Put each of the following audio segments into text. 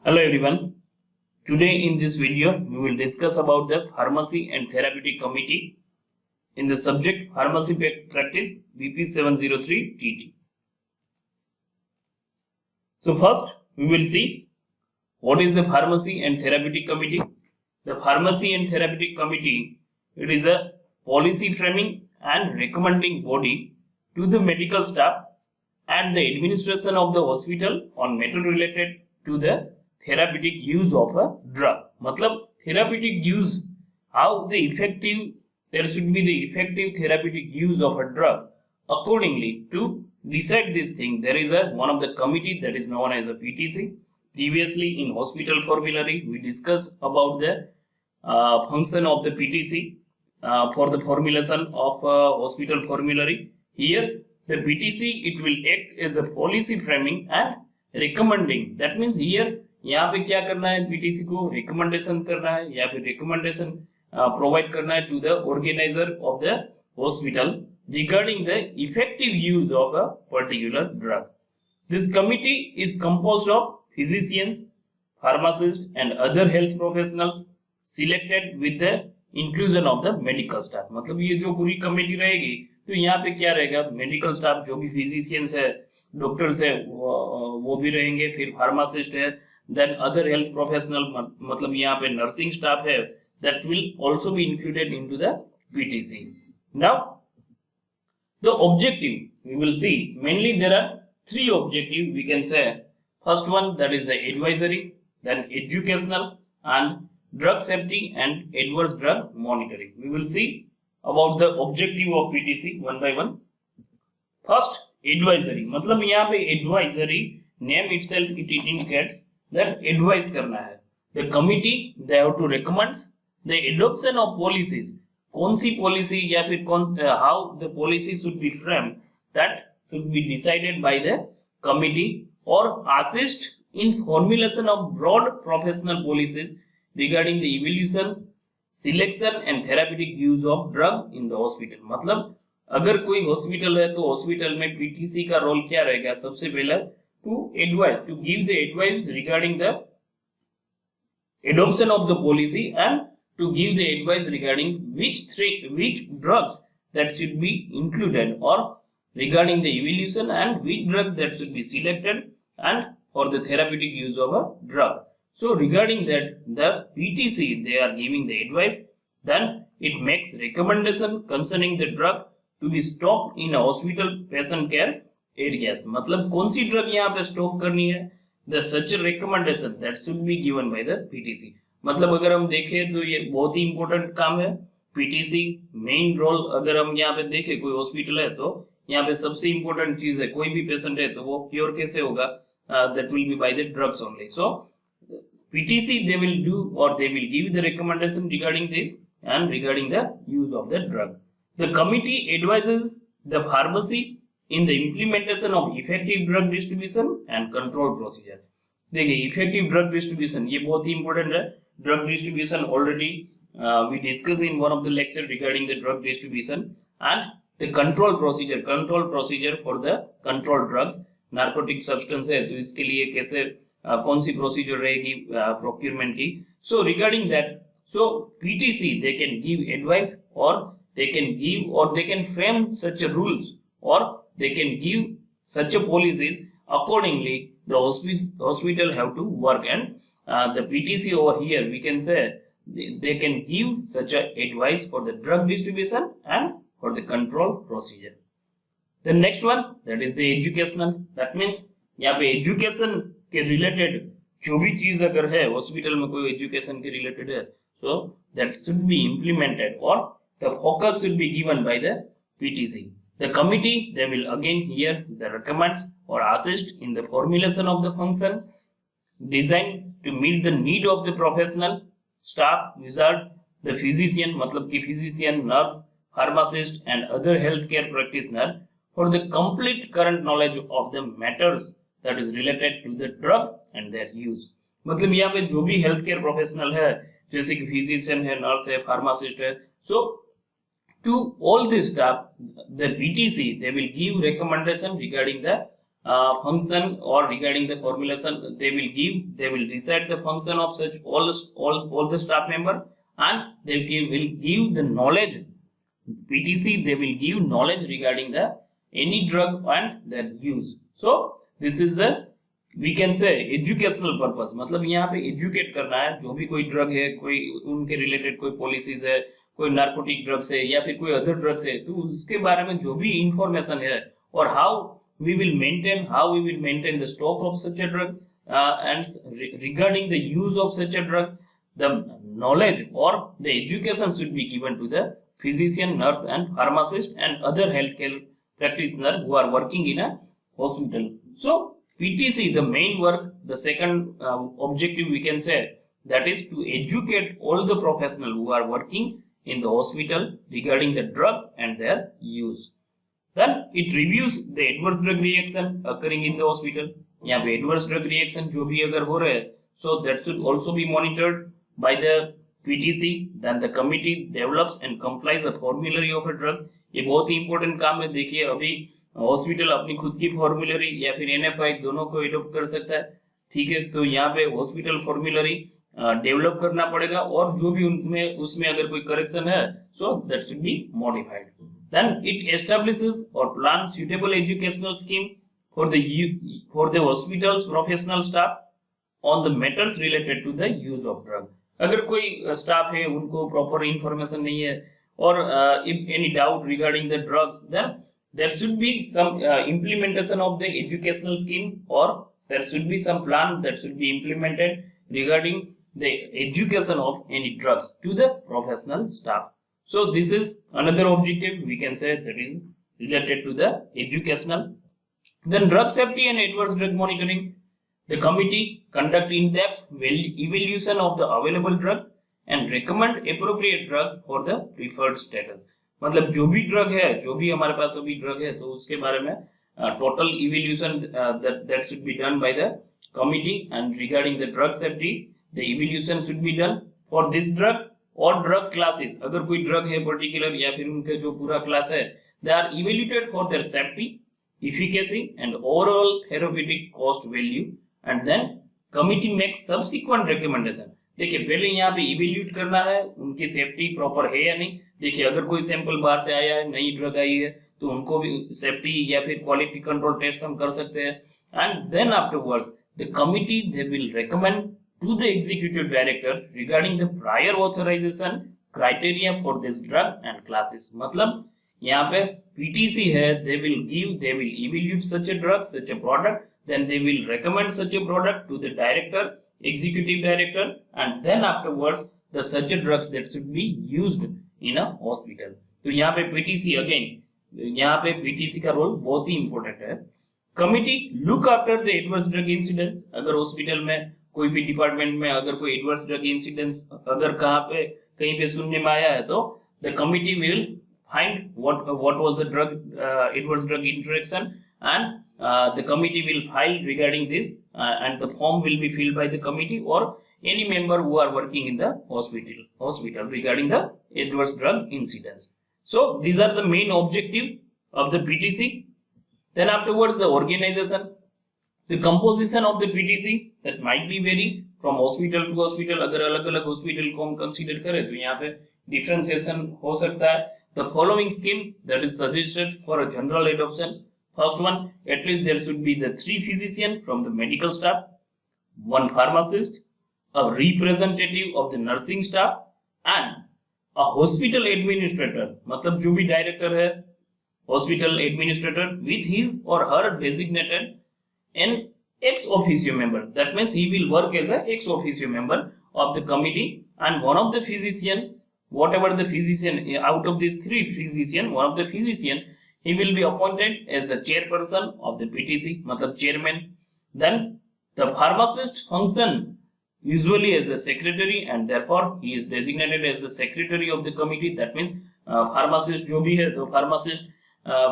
Hello everyone. Today in this video we will discuss about the Pharmacy and Therapeutic Committee in the subject Pharmacy Practice BP 703 TT. So first we will see what is the Pharmacy and Therapeutic Committee. The Pharmacy and Therapeutic Committee, it is a policy framing and recommending body to the medical staff and the administration of the hospital on matter related to the therapeutic use of a drug. मतलब therapeutic use, how the effective, there should be the effective therapeutic use of a drug. Accordingly, to decide this thing, there is one of the committee that is known as a PTC. Previously in hospital formulary, we discussed about the function of the PTC for the formulation of hospital formulary. Here, the PTC, it will act as a policy framing and recommending. That means here यहाँ पे क्या करना है, PTC को recommendation करना है या फिर रिकमेंडेशन प्रोवाइड करना है to the organiser of the hospital regarding the effective use of a particular drug. This committee is composed of physicians, pharmacists and other health professionals selected with the inclusion of the medical staff. मतलब ये जो पूरी committee रहेगी तो यहाँ पे क्या रहेगा, मेडिकल स्टाफ जो भी फिजिशियंस है, डॉक्टर्स है, वो भी रहेंगे, फिर फार्मासिस्ट है, देन अदर हेल्थ प्रोफेशनल, मतलब यहाँ पे नर्सिंग स्टाफ है, that will also be included into the PTC. Now the objective we will see, mainly there are three objectives we can say. First one, that is the advisory, then educational and drug safety and adverse drug monitoring. We will see about the objective of PTC one by one. First, advisory, मतलब यहाँ पे advisory name itself it indicates that advise करना है. The committee they have to recommend the adoption of policies. कौन सी policy या फिर how the policy should be framed, that should be decided by the committee or assist in formulation of broad professional policies regarding the evaluation, selection and therapeutic use of drug in the hospital. मतलब अगर कोई hospital है तो hospital में PTC का role क्या रहेगा, सबसे पहला to advise, to give the advice regarding the adoption of the policy and to give the advice regarding which drugs that should be included or regarding the evaluation and which drug that should be selected and for the therapeutic use of a drug. So regarding that, the PTC they are giving the advice, then it makes recommendation concerning the drug to be stocked in a hospital patient care areas. मतलब कौन सी drug यहाँ पे stock करनी है, the such a recommendation that should be given by the PTC. मतलब अगर हम देखें तो ये बहुत ही इंपॉर्टेंट काम है. PTC मेन रोल अगर हम यहाँ पे देखें, कोई हॉस्पिटल है तो यहाँ पे सबसे इंपॉर्टेंट चीज है, कोई भी पेशेंट है तो वो क्योर कैसे होगा, that will be by the drugs only. So PTC they will do or they will give the recommendation regarding this and regarding the use of the drug. The committee advises the pharmacy in the implementation of effective drug distribution and control procedure. देखिए effective drug distribution ये बहुत ही important है. Drug distribution already we discussed in one of the lecture regarding the drug distribution and the control procedure for the controlled drugs. Narcotic substance है तो इसके लिए कैसे कौन सी प्रोसीजर रहेगी प्रोक्यूरमेंट की. So regarding that, so PTC they can give advice or they can give or they can frame such a rules or they can give such a policies. Accordingly the hospital have to work and the PTC over here we can say they can give such a advice for the drug distribution and for the control procedure. The next one, that is the educational. That means यहाँ पे education के related जो भी चीज अगर है hospital में कोई education के related है, so that should be implemented or the focus should be given by the PTC. The committee they will again here the recommends or assist in the formulation of the function designed to meet the need of the professional staff, wizard, the physician, मतलब कि physician, nurse, pharmacist and other healthcare practitioner for the complete current knowledge of the matters that is related to the drug and their use. मतलब यहाँ पे जो भी healthcare professional है, जैसे कि physician है, nurse है, pharmacist है, so to all this staff, the PTC they will give recommendation regarding the function or regarding the formulation, they will recite the function of such all the staff member, and they will give the knowledge. PTC, they will give knowledge regarding the any drug and their use. So this is the, we can say, educational purpose, मतलब यहाँ पे educate करना है, जो भी कोई drug है, कोई उनके रिलेटेड कोई पॉलिसीज है, कोई नार्कोटिक ड्रग्स है या फिर कोई अदर ड्रग्स है, तो उसके बारे में जो भी इंफॉर्मेशन है, और how we will maintain the stock of such a drug and regarding the use of such a drug, the knowledge और the education should be given to the physician, nurse and pharmacist and other healthcare practitioner who are working in a hospital. So PTC, the main work, the second objective we can say, that is to educate all the professionals who are working in the hospital regarding the drugs and their use. Then it reviews the adverse drug reaction occurring in the hospital. यहाँ पे adverse drug reaction जो भी अगर हो रहे हैं, so that should also be monitored by the PTC. Then the committee develops and complies a formulary of a drug. ये बहुत ही इंपॉर्टेंट काम है. देखिए अभी हॉस्पिटल अपनी खुद की फॉर्मुलरी या फिर NFI दोनों को एडॉप्ट कर सकता है, ठीक है. तो यहाँ पे हॉस्पिटल फॉर्मुलरी डेवलप करना पड़ेगा, और जो भी उनमें उसमें अगर कोई करेक्शन है, so that should be modified. Then it establishes or plans suitable educational scheme for the hospital's professional staff on the matters related to the use of drug. अगर कोई स्टाफ है उनको प्रॉपर इंफॉर्मेशन नहीं है, और if any doubt regarding the drugs, then there should be some implementation of the educational scheme, or there should be some plan that should be implemented regarding the education of any drugs to the professional staff. So this is another objective we can say that is related to the educational. Then drug safety and adverse drug monitoring. The committee conduct in-depth evaluation of the available drugs and recommend appropriate drug for the preferred status. मतलब जो भी drug है, जो भी हमारे पास अभी drug है, तो उसके बारे में total evaluation that should be done by the committee, and regarding the drug safety, the evaluation should be done for this drug or drug classes. अगर कोई ड्रग है पर्टिकुलर या फिर उनके जो पूरा क्लास है, they are evaluated for their safety, efficacy and overall therapeutic cost value. And then committee makes subsequent recommendation. देखिए पहले यहाँ पे इवेल्यूट करना है उनकी सेफ्टी प्रॉपर है या नहीं. देखिए अगर कोई सैंपल बाहर से आया है, नई ड्रग आई है, तो उनको भी सेफ्टी या फिर क्वालिटी कंट्रोल टेस्ट हम कर सकते हैं. And then afterwards the committee they will recommend to the executive director regarding the prior authorisation criteria for this drug and classes. मतलब यहाँ पे पीटीसी है, they will evaluate such a drug, such a product, then they will recommend such a product to the director, executive director, and then afterwards the such a drugs that should be used in a hospital. तो यहाँ पे PTC again, यहाँ पे PTC का role बहुत ही important है. Committee look after the adverse drug incidents. अगर hospital में कोई भी डिपार्टमेंट में अगर कोई एडवर्स ड्रग इंसिडेंट्स अगर कहीं पे सुनने में आया है, तो the committee will find what was the drug adverse drug interaction, and the committee will file regarding this, and the form will be filled by the committee or any member who are working in the hospital regarding the adverse drug incidents. So these are the main objective of the PTC. Then afterwards the organization, the composition of the PTC that might be vary from hospital to hospital. अगर अलग-अलग hospital को हम consider करें तो यहाँ पे differentiation हो सकता है. The following scheme that is suggested for a general adoption. First one, at least there should be the 3 physicians from the medical staff, 1 pharmacist, a representative of the nursing staff, and a hospital administrator. मतलब जो भी director है, hospital administrator with his or her designated an ex officio member. That means he will work as a ex officio member of the committee, and one of the physician, whatever the physician out of these 3 physician, one of the physician, he will be appointed as the chairperson of the PTC, मतलब chairman. Then the pharmacist function usually as the secretary, and therefore he is designated as the secretary of the committee. That means pharmacist जो भी है, तो pharmacist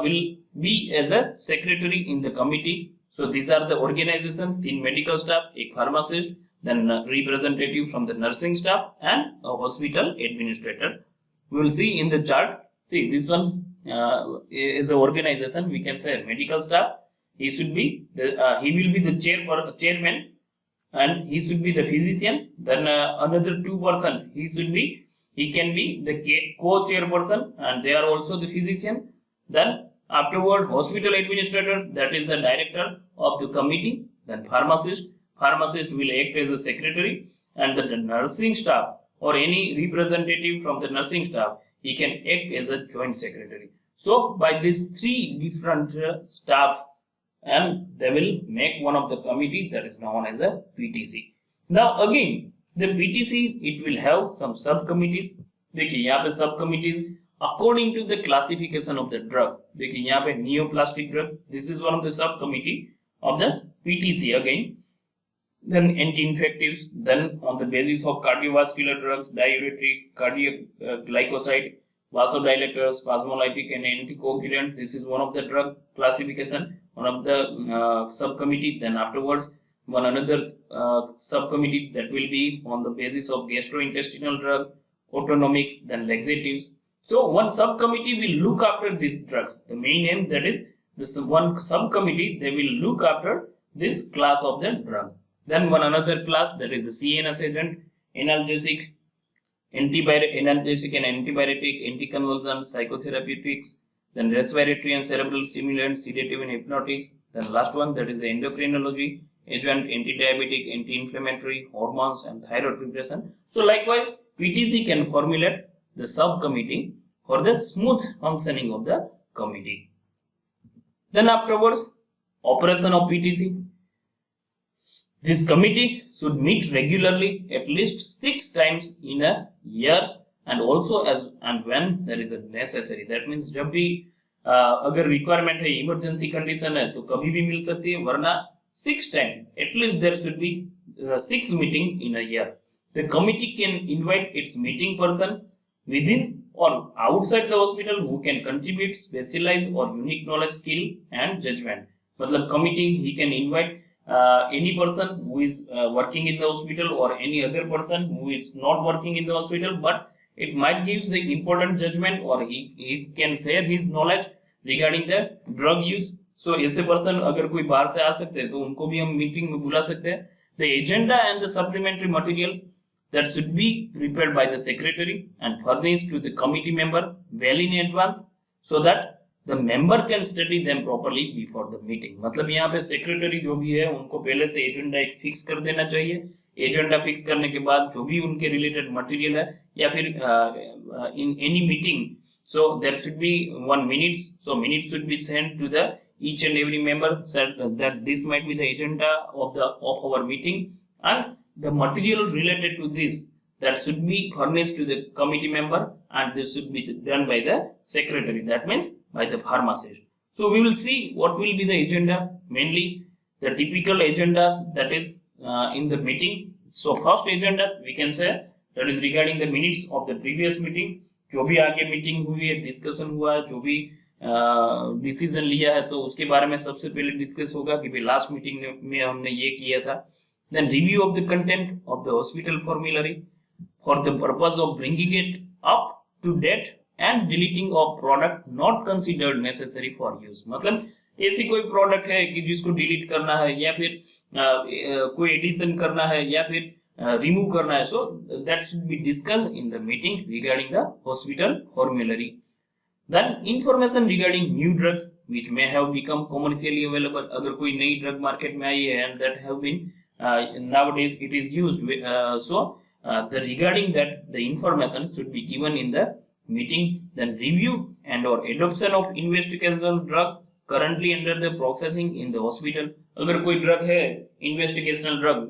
will be as a secretary in the committee. So these are the organization: 3 medical staff, 1 pharmacist, then representative from the nursing staff, and a hospital administrator. We will see in the chart. See this one is an organization. We can say medical staff, he should be he will be the chairman, and he should be the physician. Then another 2 person, he can be the co-chairperson, and they are also the physician. Then afterward, hospital administrator, that is the director of the committee. Then pharmacist will act as a secretary, and the nursing staff or any representative from the nursing staff, he can act as a joint secretary. So by these 3 different staff, and they will make one of the committee that is known as a PTC. Now again, the PTC, it will have some subcommittees. देखिए यहाँ पे subcommittees according to the classification of the drug. देखिए यहाँ पे neoplastic drug, this is one of the subcommittee of the PTC again. Then anti-infectives, then on the basis of cardiovascular drugs, diuretics, cardiac glycoside, vasodilators, spasmolytic and anticoagulant. This is one of the drug classification, one of the subcommittee. Then afterwards, one another subcommittee that will be on the basis of gastrointestinal drug, autonomics, then laxatives. So one subcommittee will look after these drugs. The main aim, that is this one subcommittee, they will look after this class of the drug. Then one another class, that is the CNS agent, analgesic, analgesic and antibiotic, anticonvulsant, psychotherapeutics, then respiratory and cerebral stimulants, sedative and hypnotics. Then last one, that is the endocrinology agent, anti-diabetic, anti-inflammatory, hormones and thyroid preparation. So likewise, PTC can formulate the subcommittee for the smooth functioning of the committee. Then afterwards, operation of PTC. This committee should meet regularly at least 6 times in a year, and also as and when there is a necessary. That means जब भी अगर requirement है, emergency condition है, तो कभी भी मिल सकती है, वरना 6 times at least there should be 6 meeting in a year. The committee can invite its meeting person within or outside the hospital who can contribute specialized or unique knowledge, skill and judgment. मतलब committee he can invite any person who is working in the hospital or any other person who is not working in the hospital, but it might give the important judgment, or he can share his knowledge regarding the drug use. So ऐसे person अगर कोई बाहर से आ सकते हैं तो उनको भी हम मीटिंग में बुला सकते हैं. The agenda and the supplementary material that should be prepared by the secretary and furnished to the committee member well in advance, so that the member can study them properly before the meeting. मतलब यहाँ पे secretary जो भी है उनको पहले से agenda एक fix कर देना चाहिए. Agenda fix करने के बाद जो भी उनके related material है, या फिर in any meeting, so there should be 1 minute. So minutes should be sent to the each and every member, said that this might be the agenda of our meeting, and the material related to this that should be furnished to the committee member, and this should be done by the secretary, that means by the pharmacist. So we will see what will be the agenda, mainly the typical agenda that is in the meeting. So first agenda we can say that is regarding the minutes of the previous meeting. जो भी आगे meeting हुई है, discussion हुआ है, जो भी decision लिया है, तो उसके बारे में सबसे पहले डिस्कस होगा कि भाई लास्ट मीटिंग में हमने ये किया था. Then review of the content of the hospital formulary for the purpose of bringing it up to date and deleting of product not considered necessary for use. मतलब ऐसी कोई प्रोडक्ट है कि जिसको डिलीट करना है, या फिर कोई एडिशन करना है, या फिर रिमूव करना है. So that should be discussed in the meeting regarding the hospital formulary. Then information regarding new drugs which may have become commercially available. अगर कोई नई ड्रग मार्केट में आई है and that have been nowadays it is used. The regarding that the information should be given in the meeting. Then review and or adoption of investigational drug currently under the processing in the hospital. अगर कोई drug है investigational drug,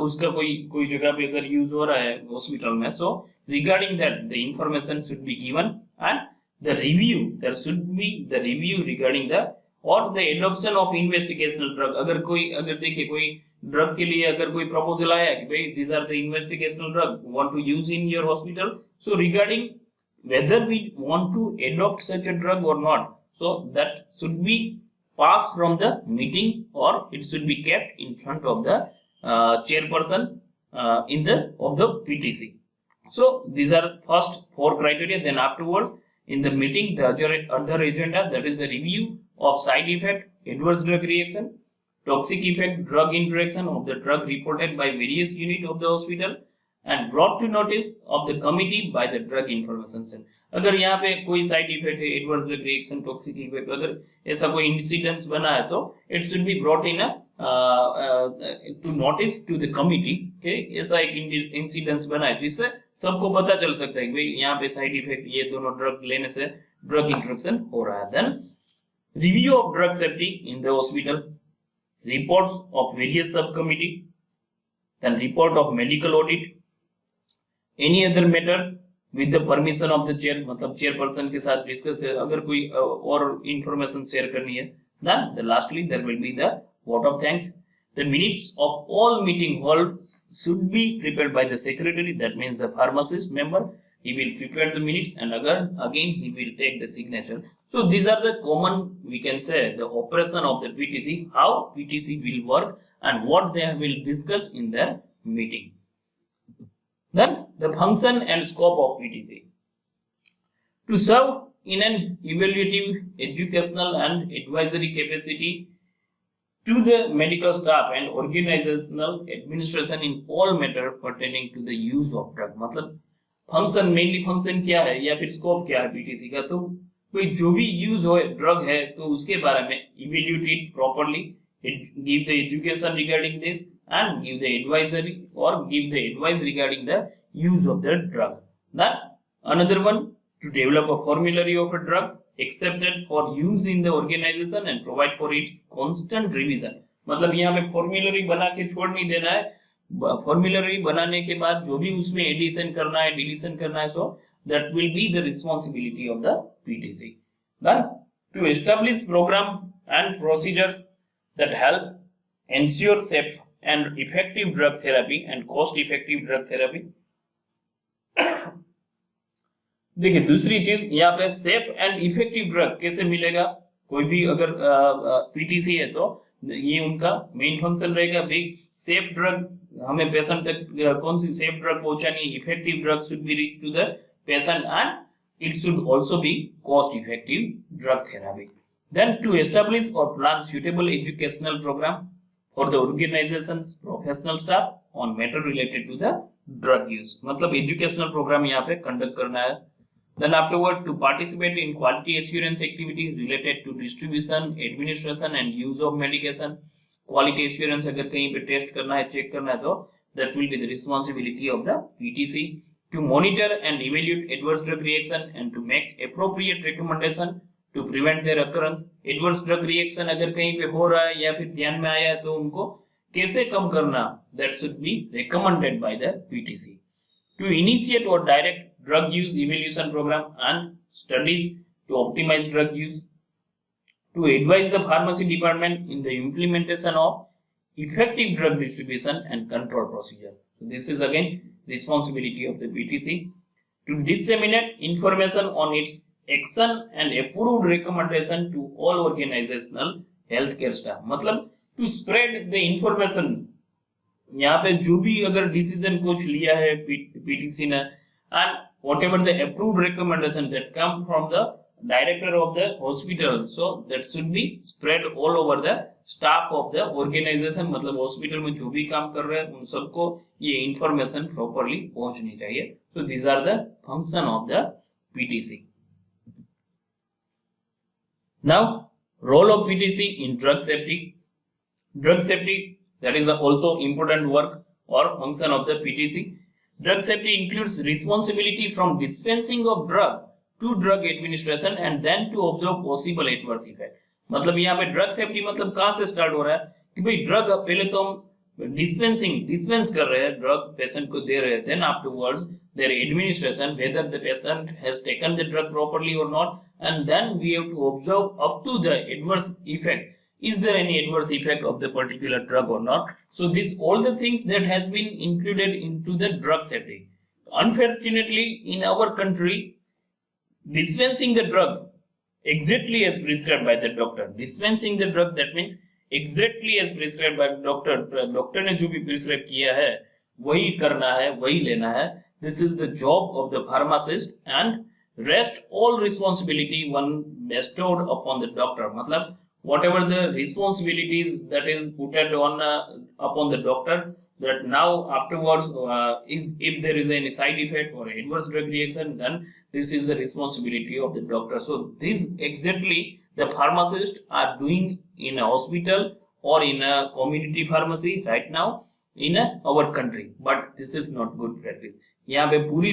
उसका कोई जगह पे अगर use हो रहा है हॉस्पिटल में, so regarding that the information should be given, and the review, there should be the review regarding the or the adoption of investigational drug. अगर देखिए कोई ड्रग के लिए अगर कोई प्रपोजल आया कि भाई these are the investigational drug want to use in your hospital, so regarding whether we want to adopt such a drug or not, so that should be passed from the meeting, or it should be kept in front of the chairperson of the PTC. So these are first 4 criteria. Then afterwards in the meeting the other agenda, that is the review of side effect adverse drug reaction, toxic effect, drug interaction of the drug reported by various unit of the hospital and brought to notice of the committee by the drug information center. अगर यहाँ पे कोई side effect है, adverse drug reaction, toxic effect, अगर ऐसा कोई incidence बना है तो it should be brought into notice to the committee के ऐसा एक इंसिडेंस बना है जिससे सबको पता चल सकता है कि भाई यहाँ पे साइड इफेक्ट ये दोनों ड्रग लेने से ड्रग इंट्रोडक्शन हो रहा है. Then review of drug safety in the hospital, reports of various sub committee, then report of medical audit, any other matter with the permission of the chair, मतलब chairperson के साथ discuss कर अगर कोई और इंफॉर्मेशन शेयर करनी है. Then the lastly there will be the vote of thanks. The minutes of all meeting halls should be prepared by the secretary, that means the pharmacist member. He will prepare the minutes and again he will take the signature. So these are the common, we can say, the operation of the PTC, how PTC will work and what they will discuss in their meeting. Then the function and scope of PTC. To serve in an evaluative, educational and advisory capacity to the medical staff and organizational administration in all matter pertaining to the use of drug. मतलब function, mainly function क्या है या फिर scope क्या है PTC का, तो कोई जो भी यूज हो ड्रग है तो उसके बारे में evaluate it properly, give the education regarding this and give the advisory और give the advice regarding the use of the drug. That another one, to develop a formulary of a drug accepted for use in the organization and provide for its constant revision. मतलब यहाँ पे formulary बना के छोड़ नहीं देना है, formulary बनाने के बाद जो भी उसमें एडिशन करना है, डिलीशन करना है, so that will be the responsibility of the PTC. Then to establish programme and procedures that help ensure safe and effective drug therapy and cost effective drug therapy. देखिए दूसरी चीज यहाँ पे सेफ एंड इफेक्टिव ड्रग कैसे मिलेगा, कोई भी अगर पीटीसी है तो ये उनका मेन फंक्शन रहेगा. भाई सेफ ड्रग हमें पेशेंट तक कौन सी सेफ ड्रग पहुंचानी, effective drug should be reach to the patient and it should also be cost effective drug therapy. Then to establish और plan suitable educational programme for the organisations professional staff on matter related to the drug use, मतलब educational programme यहाँ पे conduct करना है. Then afterward, to participate in quality assurance activities related to distribution, administration and use of medication. Quality assurance अगर कहीं पे test करना है, चेक करना है तो that will be the responsibility of the PTC. To monitor and evaluate adverse drug reaction and to make appropriate recommendation to prevent their occurrence. Adverse drug reaction अगर कहीं पे हो रहा है या फिर ध्यान में आया है तो उनको कैसे कम करना, that should be recommended by the PTC. To initiate or direct drug use evaluation program and studies to optimize drug use, to advise the pharmacy department in the implementation of effective drug distribution and control procedure. So this is again responsibility of the PTC. To disseminate information on its action and approved recommendation to all organizational healthcare staff. मतलब to spread the information, यहाँ पे जो भी अगर decision कुछ लिया है PTC ने and whatever the approved recommendations that come from the director of the hospital, so that should be spread all over the staff of the organization. मतलब हॉस्पिटल में जो भी काम कर रहे हैं उन सबको ये इंफॉर्मेशन प्रॉपरली पहुंचनी चाहिए. So these are the function of the PTC. Now role of PTC in drug safety. Drug safety, that is also important work or function of the PTC. Drug safety includes responsibility from dispensing of drug to drug administration and then to observe possible adverse effect. मतलब यहाँ पे drug safety मतलब कहाँ से start हो रहा है कि भाई ड्रग पहले तो हम डिस्पेंस कर रहे हैं, ड्रग पेशेंट को दे रहे हैं, then afterwards their administration, whether the patient has taken the drug properly or not, and then we have to observe up to the adverse effect. Is there any adverse effect of the particular drug or not? So this all the things that has been included into the drug safety. Unfortunately, in our country, dispensing the drug exactly as prescribed by the doctor. Dispensing the drug, that means exactly as prescribed by the doctor. Doctor ने जो भी prescribe किया है वही करना है, वही लेना है. This is the job of the pharmacist and rest all responsibility one bestowed upon the doctor. मतलब whatever the responsibilities that is put on upon the doctor, that now afterwards if there is any side effect or adverse drug reaction, then this is the responsibility of the doctor. So this exactly the pharmacists are doing in a hospital or in a community pharmacy right now in our country, but this is not good practice. यहाँ पे पूरी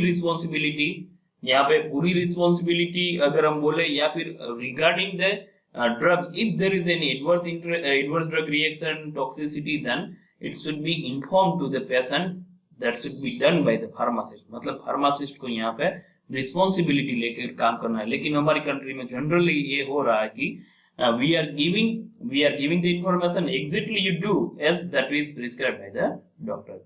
responsibility अगर हम बोले, या फिर regarding the drug, if there is any adverse drug reaction toxicity, then it should be informed to the patient. That should be done by the pharmacist. मतलब pharmacist को यहाँ पे रिस्पॉन्सिबिलिटी लेकर काम करना है. लेकिन हमारी कंट्री में जनरली ये हो रहा है कि we are giving the information exactly you do as that is prescribed by the doctor.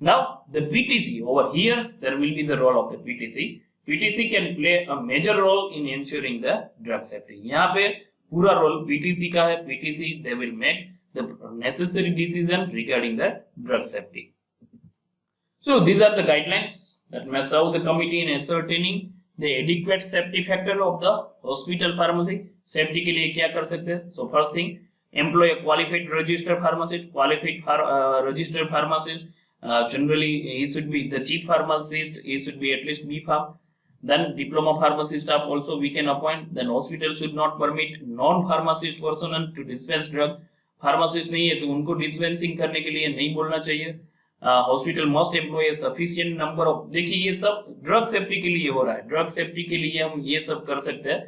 Now the PTC, over here there will be the role of the PTC. PTC can play a major role in ensuring the drug safety. यहाँ पे पूरा role PTC का है. PTC they will make the necessary decision regarding the drug safety. So these are the guidelines that may serve the committee in ascertaining the adequate safety factor of the hospital pharmacy. Safety के लिए क्या कर सकते हैं? So first thing, employ a qualified registered pharmacist. Registered pharmacist, generally he should be the chief pharmacist. He should be at least B.Pharm. Then diploma pharmacy staff also we can appoint. Then hospital should not permit non-pharmacist personnel to dispense drug. Pharmacist नहीं है तो उनको dispensing करने के लिए नहीं बोलना चाहिए. Hospital must employ a sufficient number of, देखिए ये सब ड्रग सेफ्टी के लिए हो रहा है. ड्रग सेफ्टी के लिए हम ये सब कर सकते हैं.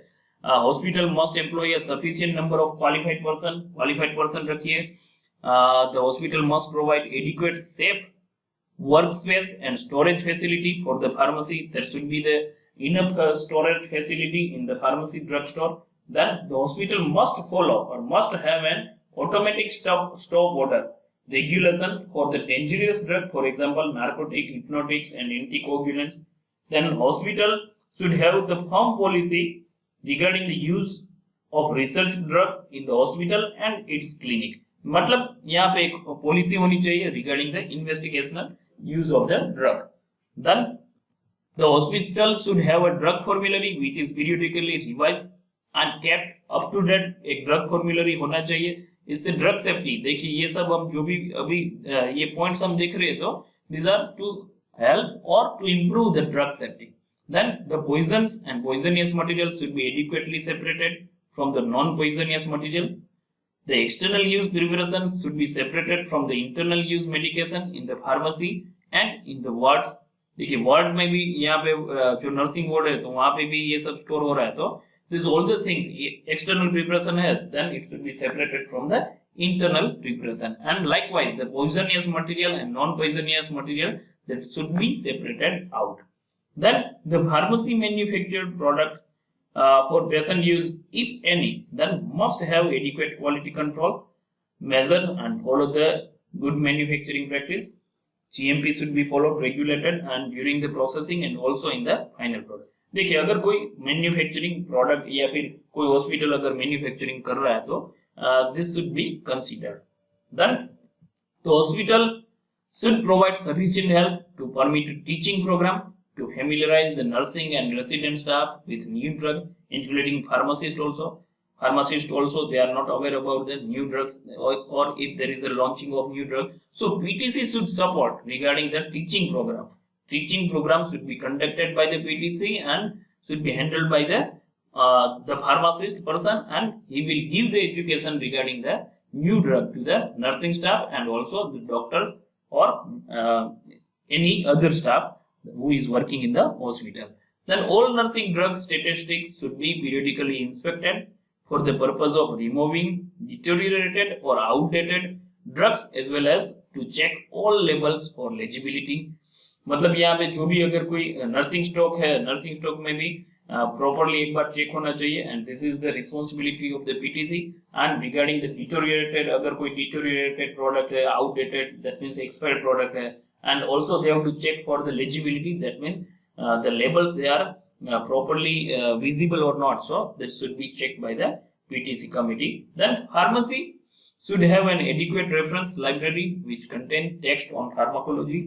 Hospital must employ a sufficient number of qualified person रखिए. The hospital must provide adequate safe workspace and storage facility for the pharmacy. There should be the enough storage facility in the pharmacy drugstore. Then the hospital must follow or must have an automatic stop order regulation for the dangerous drug, for example narcotic, hypnotics and anticoagulants. Then hospital should have the firm policy regarding the use of research drugs in the hospital and its clinic. मतलब यहाँ पे एक policy होनी चाहिए regarding the investigational use of the drug. Then the hospital should have a drug formulary which is periodically revised and kept up to date. एक drug formulary होना चाहिए. इससे ड्रग सेफ्टी, देखिए ये सब हम जो भी अभी ये पॉइंट्स हम देख रहे हैं, तो these are to help or to improve the drug safety. Then the poisons and poisonous materials should be adequately separated from the non-poisonous material. The external use preparation should be separated from the internal use medication in the pharmacy and in the wards. देखिए ward में भी यहाँ पे जो nursing ward है तो वहाँ पे भी ये सब स्टोर हो रहा है. तो this all the things external preparation has, then it should be separated from the internal preparation. And likewise the poisonous material and non-poisonous material, that should be separated out. Then the pharmacy manufactured product for patient use, if any, then must have adequate quality control measure and follow the good manufacturing practice. GMP should be followed, regulated, and during the processing and also in the final product. देखिए अगर कोई manufacturing product या फिर कोई hospital अगर manufacturing कर रहा है तो this should be considered. Then the hospital should provide sufficient help to permit teaching program to familiarize the nursing and resident staff with new drug, including pharmacists also. Pharmacists also, they are not aware about the new drugs or if there is a launching of new drug. So PTC should support regarding the teaching program. Teaching programs should be conducted by the PTC and should be handled by the pharmacist person, and he will give the education regarding the new drug to the nursing staff and also the doctors or any other staff who is working in the hospital. Then all nursing drug statistics should be periodically inspected for the purpose of removing deteriorated or outdated drugs as well as to check all labels for legibility. मतलब यहाँ पे जो भी अगर कोई nursing stock है, nursing stock में भी प्रॉपरली एक बार चेक होना चाहिए. And this is the responsibility of the PTC. And regarding the deteriorated, अगर कोई डिटोरिएटेड प्रोडक्ट है, outdated, that means expired product है, and also they have to check for the legibility, that means the labels they are properly visible or not. So this should be checked by the PTC committee. Then pharmacy should have an adequate reference library which contains text on pharmacology,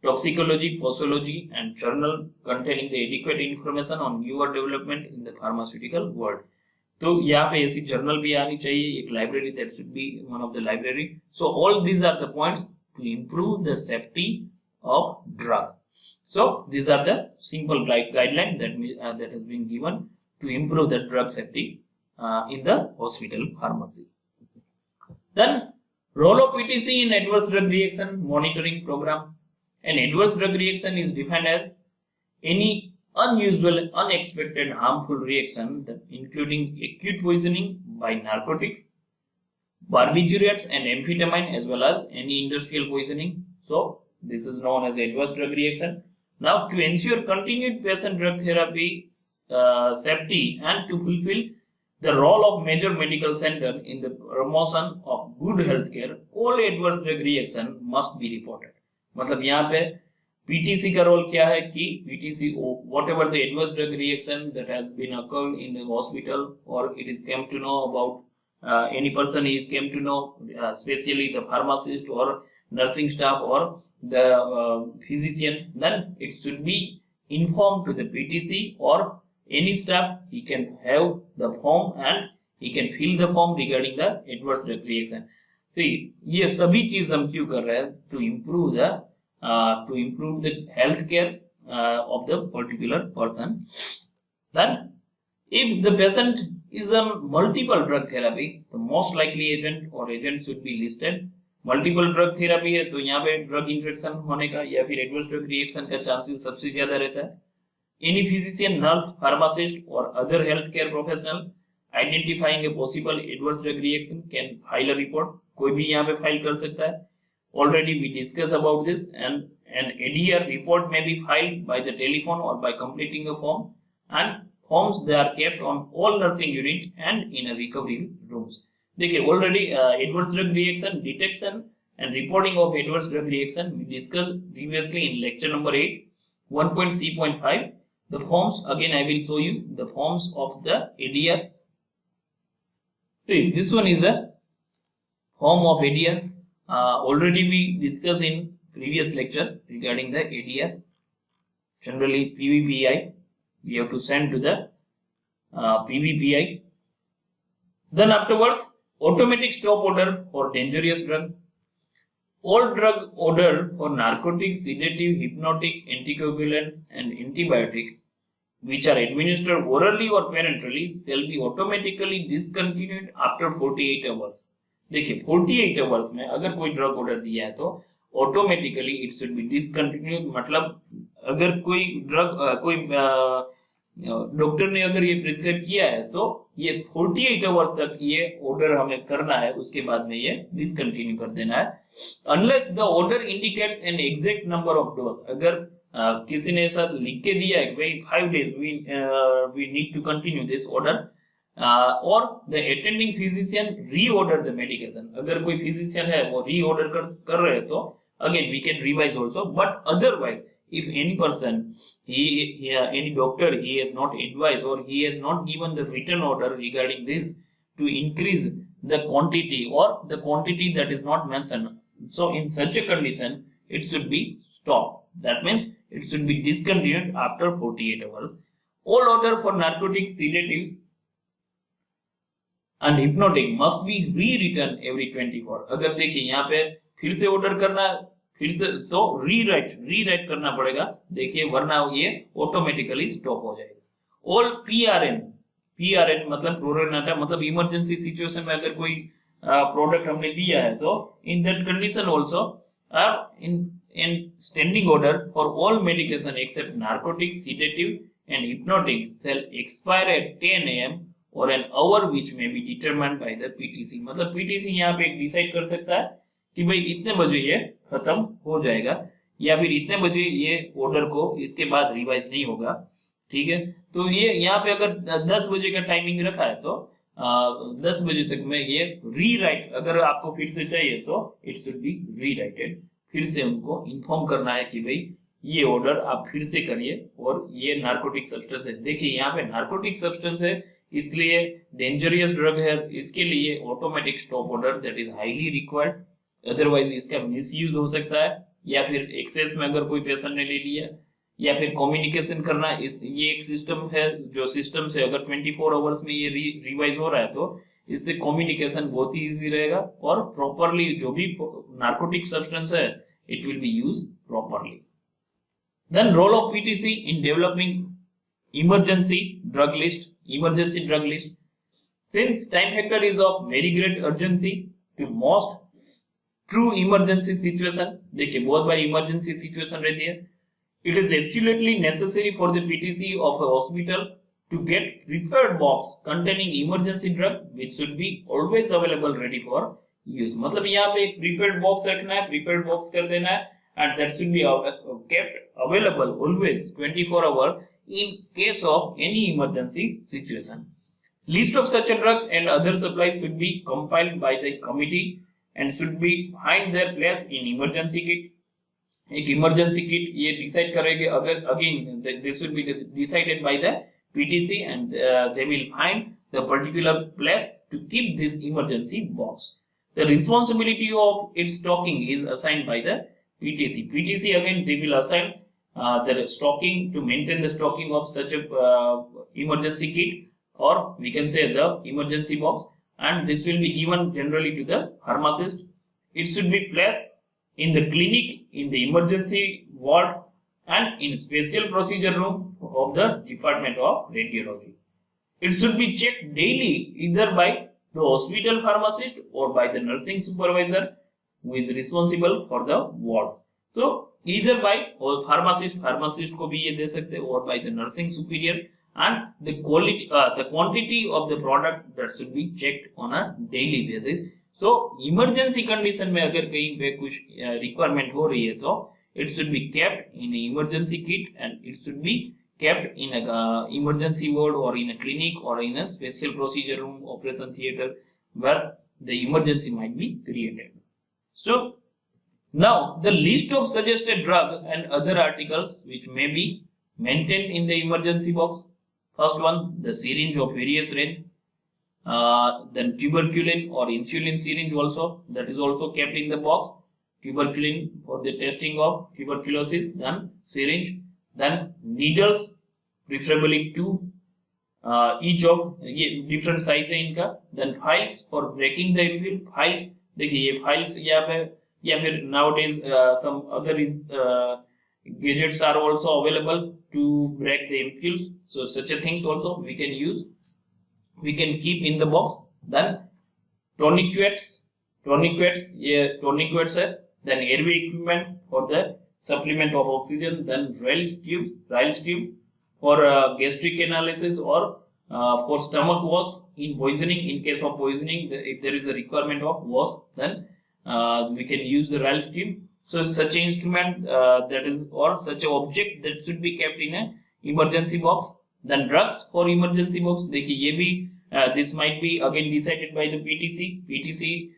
toxicology, posology, and journal containing the adequate information on newer development in the pharmaceutical world. तो यहाँ पे ऐसी journal भी आनी चाहिए, एक library that should be one of the library. So all these are the points to improve the safety of drug. So these are the simple guidelines that has been given to improve the drug safety in the hospital pharmacy. Then role of PTC in adverse drug reaction monitoring program. An adverse drug reaction is defined as any unusual, unexpected harmful reaction that including acute poisoning by narcotics, barbiturates and amphetamine, as well as any industrial poisoning. So this is known as adverse drug reaction. Now, to ensure continued patient drug therapy safety and to fulfill the role of major medical center in the promotion of good healthcare, all adverse drug reaction must be reported. मतलब यहाँ पे PTC का role क्या है कि PTC whatever the adverse drug reaction that has been occurred in the hospital or it is came to know about any person is came to know, especially the pharmacist or nursing staff or the physician, then it should be informed to the PTC or any staff. He can have the form and he can fill the form regarding the adverse drug reaction. See, ये सभी चीज हम क्यों कर रहे हैं? To improve the healthcare of the particular person. Then, if the patient is on multiple drug therapy, the most likely agent or agent should be listed. Multiple drug therapy है तो यहाँ पे ड्रग इन्फेक्शन होने का या फिर adverse drug reaction का chances सबसे ज्यादा रहता है. एनी फिजिशियन, नर्स, फार्मासिस्ट और other health care professional identifying a possible adverse drug reaction can file a report. कोई भी यहाँ पे फाइल कर सकता है. Already we discuss about this and an ADR report may be filed by the telephone or by completing a form, and forms they are kept on all nursing unit and in a recovery rooms. देखिए already adverse drug reaction detection and reporting of adverse drug reaction we discussed previously in lecture number 8 1.c.5. the forms again I will show you the forms of the ADR. See, this one is a form of ADR. Already we discussed in previous lecture regarding the ADR. Generally PVPI we have to send to the PVPI. Then afterwards, automatic stop order for dangerous drug. All drug order for narcotics, sedative, hypnotic, anticoagulants and antibiotic which are administered orally or parenterally shall be automatically discontinued after 48 hours. देखिए 48 hours में अगर कोई drug order दिया है तो automatically it should B discontinued. मतलब अगर कोई ड्रग कोई डॉक्टर ने अगर ये प्रिस्क्राइब किया है तो ये 48 आवर्स तक ये ऑर्डर हमें करना है, उसके बाद में ये डिसकंटिन्यू कर देना है. Unless the order indicates an exact number of dose. अगर किसी ने ऐसा लिख के दिया है कि भाई 5 days we need to continue this order, और the attending physician reorder the medication. अगर कोई फिजिशियन है वो रीऑर्डर कर रहे हैं तो again we can revise also. But otherwise if any person any doctor he has not advised or he has not given the written order regarding this to increase the quantity or the quantity that is not mentioned, so in such a condition it should be stopped. That means it should be discontinued after 48 hours. All order for narcotics, sedatives and hypnotic must be rewritten every 24. अगर देखिए यहाँ पे फिर से order करना फिर से तो रीराइट करना पड़ेगा. देखिए वरना ये ऑटोमेटिकली स्टॉप हो जाएगा. ऑल पीआरएन मतलब प्रोरेनाटा मतलब इमरजेंसी सिचुएशन में अगर कोई प्रोडक्ट हमने दिया है तो in that condition also are in standing order for all medication except narcotics, sedative and hypnotic shall expire at 10 AM और an hour which may be determined by the PTC. मतलब PTC यहाँ पे decide कर सकता है कि भाई इतने बजे ये खत्म हो जाएगा या फिर इतने बजे ये ऑर्डर को इसके बाद रिवाइज नहीं होगा. ठीक है, तो ये यहाँ पे अगर 10 बजे का टाइमिंग रखा है तो 10 बजे तक में ये रीराइट अगर आपको फिर से चाहिए तो इट शुड बी रीराइटेड. फिर से उनको इन्फॉर्म करना है कि भाई ये ऑर्डर आप फिर से करिए और ये नार्कोटिक सब्सटेंस है. देखिए यहाँ पे नार्कोटिक सब्सटेंस है इसलिए डेंजरियस ड्रग है, इसके लिए automatic stop order that is highly required. Otherwise इसका मिसयूज हो सकता है या फिर एक्सेस में अगर कोई पेशेंट ने ले लिया या फिर कम्युनिकेशन करना, इस ये एक सिस्टम है जो सिस्टम से अगर 24 आवर्स में ये रिवाइज हो रहा है तो इससे कम्युनिकेशन बहुत ही इजी रहेगा और प्रॉपरली जो भी नार्कोटिक सब्सटेंस है it will be use properly. Then role of PTC in developing emergency drug list. Since time factor is of very great urgency to most true emergency situation, देखिए बहुत बार emergency situation रहती है, it is absolutely necessary for the PTC of a hospital to get prepared box containing emergency drug which should be always available ready for use. मतलब यहाँ पे एक prepared box रखना है, prepared box कर देना है and that should be kept available always 24 hours in case of any emergency situation. List of such drugs and other supplies should be compiled by the committee and should be find their place in emergency kit. एक emergency kit ये decide करेंगे, अगर again this should be decided by the PTC and they will find the particular place to keep this emergency box. The responsibility of its stocking is assigned by the PTC. PTC again they will assign the stocking to maintain the stocking of such a emergency kit, or we can say the emergency box, and this will be given generally to the pharmacist. It should be placed in the clinic, in the emergency ward, and in special procedure room of the Department of Radiology. It should be checked daily either by the hospital pharmacist or by the nursing supervisor who is responsible for the ward. So either by or pharmacist को भी ये दे सकते हैं, or by the nursing superior, and the quantity of the product that should be checked on a daily basis. So emergency condition में अगर कहीं पे कुछ requirement हो रही है तो it should be kept in an emergency kit and it should be kept in a emergency ward or in a clinic or in a special procedure room, operation theater, where the emergency might be created. So now, the list of suggested drug and other articles which may be maintained in the emergency box. First one, the syringe of various range. Then tuberculin or insulin syringe also, that is also kept in the box. Tuberculin for the testing of tuberculosis, then syringe, then needles, preferably two, each of different size है इनका. Then files for breaking the ampoule. Files, देखिए ये files यहाँ पे, या फिर nowadays some other gadgets are also available to break the ampoules, so such a things also we can use, we can keep in the box. Then tourniquets ये tourniquets है. Then airway equipment for the supplement of oxygen. Then Ryle's tube for gastric analysis or for stomach wash in poisoning. In case of poisoning, if there is a requirement of wash, then we can use the Ryle's tube. So such an instrument that is, or such an object that should be kept in a emergency box. Then drugs for emergency box. देखिए ये भी this might be again decided by the PTC.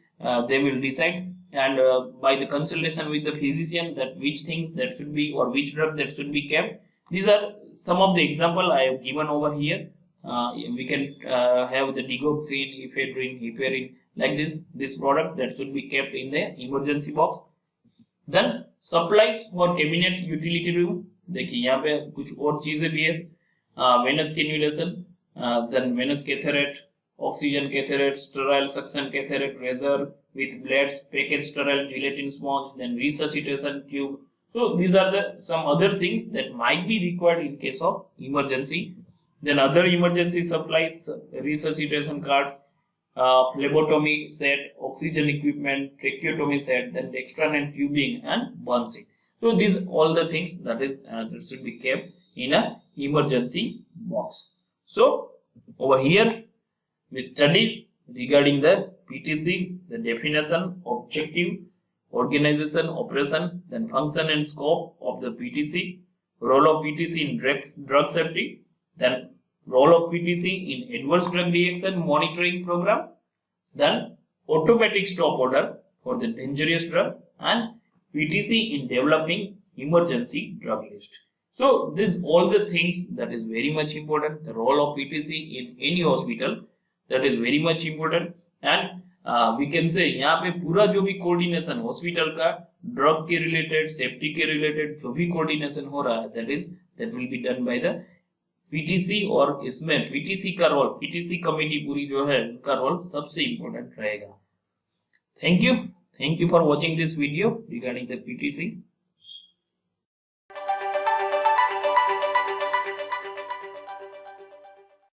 They will decide, and by the consultation with the physician, that which things that should be or which drug that should be kept. These are some of the example I have given over here. We can have the digoxin, ephedrine, heparin, like this product that should be kept in the emergency box. Then supplies for cabinet utility room. देखिए यहाँ पे कुछ और चीजें भी है. Venous cannulation, then venous catheter, oxygen catheter, sterile suction catheter, razor with blades, packaged sterile gelatin sponge, then resuscitation tube. So these are the some other things that might be required in case of emergency. Then other emergency supplies, resuscitation cards, phlebotomy set, oxygen equipment, tracheotomy set, then external tubing and burn sheet. So these all the things that is that should be kept in a emergency box. So over here we studies regarding the PTC, the definition, objective, organization, operation, then function and scope of the PTC, role of PTC in drug safety, then role of PTC in adverse drug reaction monitoring program, then automatic stop order for the dangerous drug, and PTC in developing emergency drug list. So this all the things that is very much important. The role of PTC in any hospital, that is very much important, and we can say यहाँ पे पूरा जो भी coordination hospital का drug के related, safety के related जो भी कोऑर्डिनेशन हो रहा है that will be done by the PTC. और इसमें पीटीसी का रोल, पीटीसी कमेटी पूरी जो है उनका रोल सबसे इंपॉर्टेंट रहेगा। Thank you for watching this video regarding the PTC.